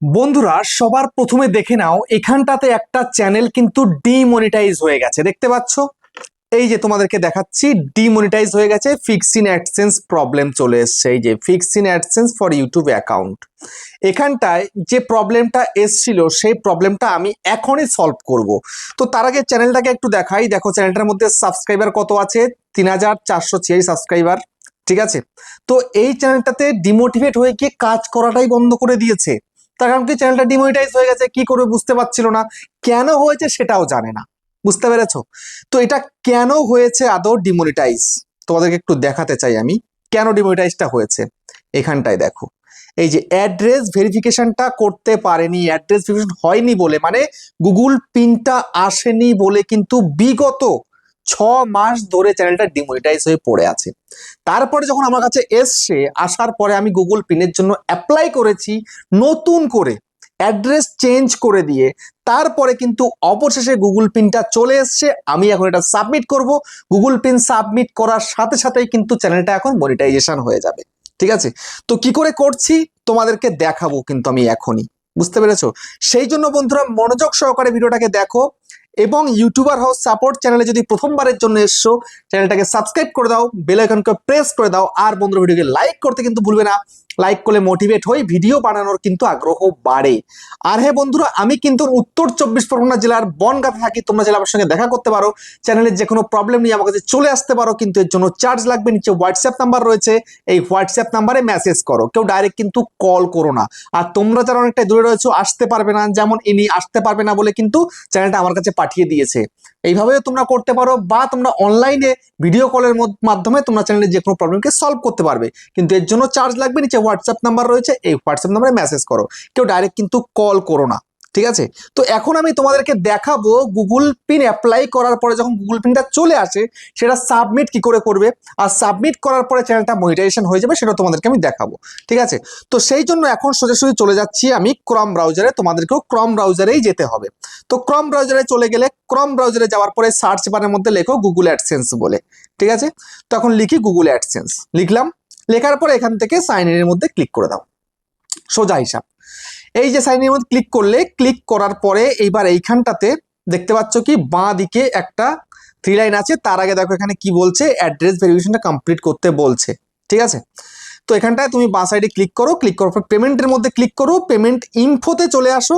বন্ধুরা সবার প্রথমে দেখে নাও এখানটাতে একটা চ্যানেল কিন্তু ডিমনিটাইজ হয়ে গেছে, দেখতে পাচ্ছ? এই যে তোমাদেরকে দেখাচ্ছি ডিমনিটাইজ হয়ে গেছে, ফিক্স ইন অ্যাডসেন্স প্রবলেম চলে এসছে। এই যে fix in AdSense for YouTube account, এখানটায় যে প্রবলেমটা এসছিল সেই প্রবলেমটা আমি এখনই সলভ করব। তো তার আগে চ্যানেলটাকে একটু দেখাই। দেখো চ্যানেলটার মধ্যে সাবস্ক্রাইবার কত আছে, 3446 সাবস্ক্রাইবার, ঠিক আছে? তো এই চ্যানেলটাতে ডিমোটিভেট হয়ে গিয়ে কাজ করাটাই বন্ধ করে দিয়েছে। তার কারণ কি, চ্যানেলটা ডিমনিটাইজ হয়ে গেছে, কি করবে বুঝতে পারছিল না, কেন হয়েছে সেটাও জানে না। বুঝতে পেরেছো? তো এটা কেন হয়েছে আদৌ ডিমনিটাইজ, তোমাদেরকে একটু দেখাতে চাই আমি কেন ডিমনিটাইজটা হয়েছে। এখানটায় দেখো, এই যে অ্যাড্রেস ভেরিফিকেশনটা করতে পারেনি, অ্যাড্রেস ভেরিফিকেশন হয়নি বলে, মানে গুগল পিনটা আসেনি বলে কিন্তু বিগত 6 মাস ধরে চ্যানেলটা ডিমনিটাইজ হয়ে পড়ে আছে। তারপরে যখন আমার কাছে এসছে, আসার পরে আমি গুগল পিনের জন্য অ্যাপ্লাই করেছি নতুন করে, অ্যাড্রেস চেঞ্জ করে দিয়ে, তারপরে কিন্তু অবশেষে গুগল পিনটা চলে এসছে। আমি এখন এটা সাবমিট করব। গুগল পিন সাবমিট করার সাথে সাথেই কিন্তু চ্যানেলটা এখন মনিটাইজেশন হয়ে যাবে, ঠিক আছে? তো কি করে করছি তোমাদেরকে দেখাবো কিন্তু আমি এখনই, বুঝতে পেরেছো? সেই জন্য বন্ধুরা মনোযোগ সহকারে ভিডিওটাকে দেখো, এবং ইউটিউবার হাউস সাপোর্ট চ্যানেলে যদি প্রথমবারের জন্য এসছো, চ্যানেলটাকে সাবস্ক্রাইব করে দাও, বেল আইকনকে প্রেস করে দাও, আর বন্ধুরা ভিডিওকে লাইক করতে কিন্তু ভুলবে না। লাইক করলে মোটিভেট হই, ভিডিও বানানোর কিন্তু আগ্রহ বাড়ে। আর হ্যাঁ বন্ধুরা, আমি কিন্তু উত্তর 24 পরগনা জেলার বনগাঁতে থাকি। তোমরা জেলা আমার সঙ্গে দেখা করতে পারো, চ্যানেলের যে কোনো প্রবলেম নিয়ে আমার কাছে চলে আসতে পারো, কিন্তু এর জন্য চার্জ লাগবে। নিচে হোয়াটসঅ্যাপ নাম্বার রয়েছে, এই হোয়াটসঅ্যাপ নাম্বারে মেসেজ করো, কেউ ডাইরেক্ট কিন্তু কল করো না। আর তোমরা যারা অনেকটা দূরে রয়েছো, আসতে পারবে না, যেমন ইনি আসতে পারবে না বলে কিন্তু চ্যানেলটা আমার কাছে পাঠিয়ে দিয়েছে, এইভাবেও তোমরা করতে পারো। বা তোমরা অনলাইনে ভিডিও কলের মাধ্যমে তোমরা চ্যানেলের যে কোনো প্রবলেমকে সলভ করতে পারবে, কিন্তু এর জন্য চার্জ লাগবে। নিচে হোয়াটসঅ্যাপ নাম্বার রয়েছে, এই হোয়াটসঅ্যাপ নাম্বারে মেসেজ করো, কেউ ডাইরেক্ট কিন্তু কল করো না, ঠিক আছে? তো এখন আমি তোমাদেরকে দেখাবো গুগল পিন অ্যাপ্লাই করার পরে যখন গুগল পিনটা চলে আসে, সেটা সাবমিট কি করে করবে, আর সাবমিট করার পরে চ্যানেলটা মনিটাইজেশন হয়ে যাবে, সেটা তোমাদেরকে আমি দেখাবো, ঠিক আছে? তো সেই জন্য এখন সোজাসুজি চলে যাচ্ছি আমি ক্রম ব্রাউজারে। তোমাদেরকেও ক্রম ব্রাউজারেই যেতে হবে। তো ক্রম ব্রাউজারে চলে গেলে, ক্রম ব্রাউজারে যাওয়ার পরে সার্চ বারের মধ্যে লেখো গুগল অ্যাডসেন্স বলে, ঠিক আছে? তখন লিখি গুগল অ্যাডসেন্স, লিখলাম। লেখার পরে এখান থেকে সাইন ইনের মধ্যে ক্লিক করে দাও, সোজা হিসাব। এই যে সাইন ইনের মধ্যে ক্লিক করলে, ক্লিক করার পরে এইবার এইখানটাতে দেখতে পাচ্ছ কি বাঁ দিকে একটা 3 লাইন আছে। তার আগে দেখো এখানে কি বলছে, অ্যাড্রেস ভেরিফিকেশনটা কমপ্লিট করতে বলছে, ঠিক আছে? তো এখানটায় তুমি বাঁ সাইডে ক্লিক করো, ক্লিক করার পর পেমেন্টের মধ্যে ক্লিক করো, পেমেন্ট ইনফোতে চলে আসো।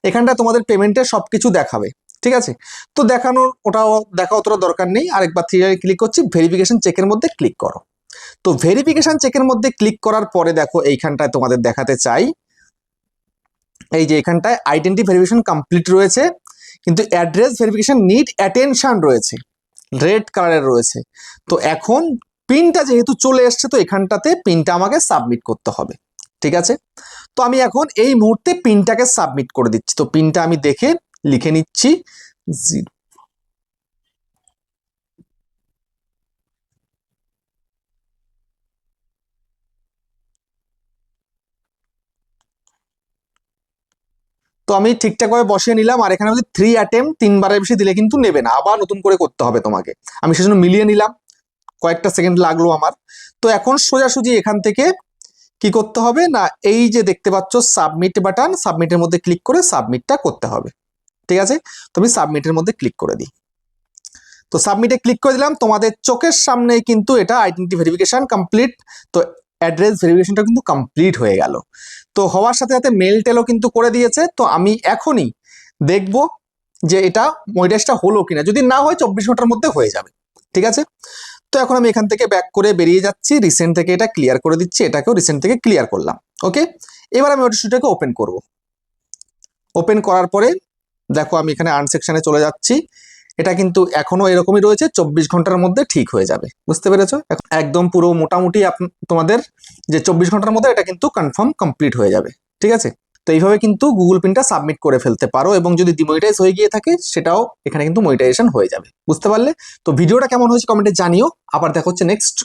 এখানটা তোমাদের পেমেন্টের সবকিছু দেখাবে, ঠিক আছে? তো দেখানোর ওটাও দেখা অতটা দরকার নেই। আরেকবার 3 লাইনে ক্লিক করছি, ভেরিফিকেশন চেকের মধ্যে ক্লিক করো। তো ভেরিফিকেশন চেকের মধ্যে ক্লিক করার পরে দেখো এইখানটায় তোমাদের দেখাতে চাই, এই যে এখানটায় আইডেন্টি ভেরিফিকেশন কমপ্লিট রয়েছে, কিন্তু অ্যাড্রেস ভেরিফিকেশন নিড অ্যাটেনশন রয়েছে, রেড কালারের রয়েছে। তো এখন পিনটা যেহেতু চলে এসছে, তো এখানটাতে পিনটা আমাকে সাবমিট করতে হবে, ঠিক আছে? তো আমি এখন এই মুহূর্তে পিনটাকে সাবমিট করে দিচ্ছি। তো পিনটা আমি দেখে লিখে নিচ্ছি, তো আমি ঠিকঠাকভাবে বসিয়ে নিলাম। আর এখানে 3 অ্যাটেম্প, 3বারের বেশি দিলে কিন্তু নেবে না, আবার নতুন করে করতে হবে তোমাকে। আমি সেজন্য মিলিয়ে নিলাম, কয়েকটা সেকেন্ড লাগলো আমার। তো এখন সোজাসুজি এখান থেকে কি করতে হবে না, এই যে দেখতে পাচ্ছ সাবমিট বাটন, সাবমিটের মধ্যে ক্লিক করে সাবমিটটা করতে হবে, ঠিক আছে? তো আমি সাবমিটের মধ্যে ক্লিক করে দিই। তো সাবমিটে ক্লিক করে দিলাম, তোমাদের চোখের সামনেই কিন্তু এটা আইডেন্টি ভেরিফিকেশন কমপ্লিট। তো অ্যাড্রেস ভেরিফিকেশনটা কিন্তু কমপ্লিট হয়ে গেল। তো হওয়ার সাথে সাথে মেল টেলও কিন্তু করে দিয়েছে। তো আমি এখনই দেখবো যে এটা মনিটাইজটা হলো কিনা, যদি না হয় 24 ঘন্টার মধ্যে হয়ে যাবে, ঠিক আছে? তো এখন আমি এখান থেকে ব্যাক করে বেরিয়ে যাচ্ছি, রিসেন্ট থেকে এটা ক্লিয়ার করে দিচ্ছি, এটাকেও রিসেন্ট থেকে ক্লিয়ার করলাম। ওকে, এবার আমি ওটাকে ওপেন করব। ওপেন করার পরে দেখো আমি এখানে আর্ন সেকশনে চলে যাচ্ছি। এটা কিন্তু এখনো এরকমই রয়েছে, 24 ঘন্টার মধ্যে ঠিক হয়ে যাবে, বুঝতে পেরেছো? একদম পুরো মোটামুটি তোমাদের যে 24 ঘন্টার মধ্যে এটা কিন্তু কনফার্ম কমপ্লিট হয়ে যাবে, ঠিক আছে? তো এইভাবে কিন্তু গুগল পিনটা সাবমিট করে ফেলতে পারো, এবং যদি ডিমনিটাইজ হয়ে গিয়ে থাকে সেটাও এখানে কিন্তু মনিটাইজেশন হয়ে যাবে, বুঝতে পারলে? তো ভিডিওটা কেমন হয়েছে কমেন্টে জানিও। আবার দেখা হচ্ছে নেক্সট